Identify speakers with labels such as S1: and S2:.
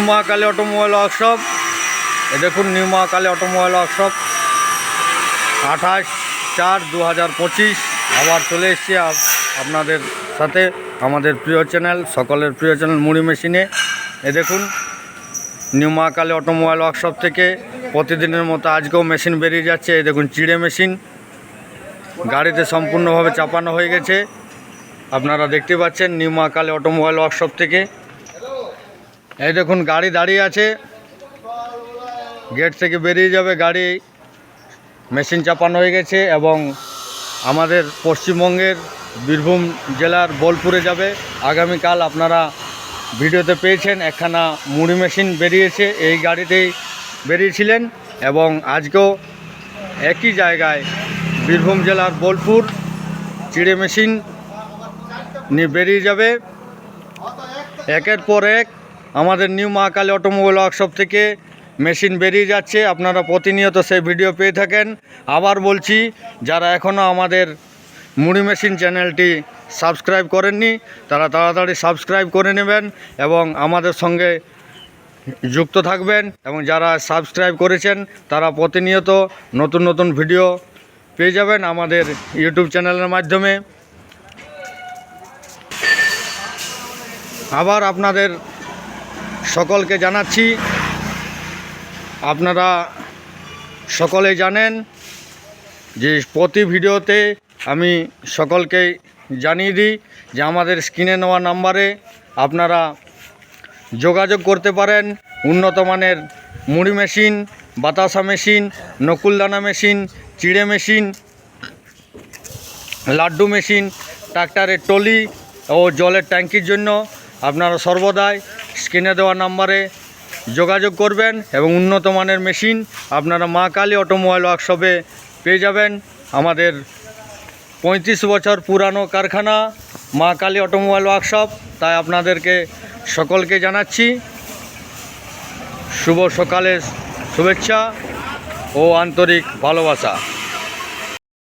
S1: New Mahakali automobile workshop. এ দেখুন new Mahakali automobile workshop 28/4/2025 আবার চলে এসেছি আপনাদের সাথে আমাদের প্রিয় চ্যানেল, সকলের প্রিয় চ্যানেল মুড়ি মেশিনে। এ দেখুন নিউ মহাকালী অটোমোবাইল ওয়ার্কশপ থেকে প্রতিদিনের মতো আজকেও মেশিন বেরিয়ে যাচ্ছে। এই দেখুন চিড়ে মেশিন গাড়িতে সম্পূর্ণভাবে চাপানো হয়ে গেছে, আপনারা দেখতে পাচ্ছেন নিউ মহাকালী অটোমোবাইল ওয়ার্কশপ থেকে। এই দেখুন গাড়ি দাঁড়িয়ে আছে, গেট থেকে বেরিয়ে যাবে গাড়ি, মেশিন চাপানো হয়ে গেছে এবং আমাদের পশ্চিমবঙ্গের বীরভূম জেলার বোলপুরে যাবে। আগামীকাল আপনারা ভিডিওতে পেয়েছেন একখানা মুড়ি মেশিন বেরিয়েছে, এই গাড়িতেই বেরিয়েছিলেন এবং আজকেও একই জায়গায় বীরভূম জেলার বোলপুর চিড়ে মেশিন নিয়ে বেরিয়ে যাবে। একের পর এক আমাদের নিউ মহাকালী অটোমোবাইল ওয়ার্কশপ থেকে মেশিন বেরিয়ে যাচ্ছে, আপনারা প্রতিনিয়ত সেই ভিডিও পেয়ে থাকেন। আবার বলছি, যারা এখনও আমাদের মুড়ি মেশিন চ্যানেলটি সাবস্ক্রাইব করেননি তারা তাড়াতাড়ি সাবস্ক্রাইব করে নেবেন এবং আমাদের সঙ্গে যুক্ত থাকবেন। এবং যারা সাবস্ক্রাইব করেছেন তারা প্রতিনিয়ত নতুন নতুন ভিডিও পেয়ে যাবেন আমাদের ইউটিউব চ্যানেলের মাধ্যমে। আবার আপনাদের সকলকে জানাচ্ছি, আপনারা সকলেই জানেন যে প্রতি ভিডিওতে আমি সকলকেই জানিয়ে দিই যে আমাদের স্ক্রিনে নেওয়া নাম্বারে আপনারা যোগাযোগ করতে পারেন। উন্নত মানের মুড়ি মেশিন, বাতাসা মেশিন, নকুলদানা মেশিন, চিড়ে মেশিন, লাড্ডু মেশিন, ট্রাক্টরের টলি ও জলের ট্যাঙ্কির জন্য আপনারা সর্বদাই স্ক্রিনে দেওয়া নাম্বারে যোগাযোগ করবেন এবং উন্নত মানের মেশিন আপনারা মা কালী অটোমোবাইল ওয়ার্কশপে পেয়ে যাবেন। আমাদের 35 বছর পুরানো কারখানা মা কালী অটোমোবাইল ওয়ার্কশপ, তাই আপনাদেরকে সকলকে জানাচ্ছি শুভ সকালের শুভেচ্ছা ও আন্তরিক ভালোবাসা।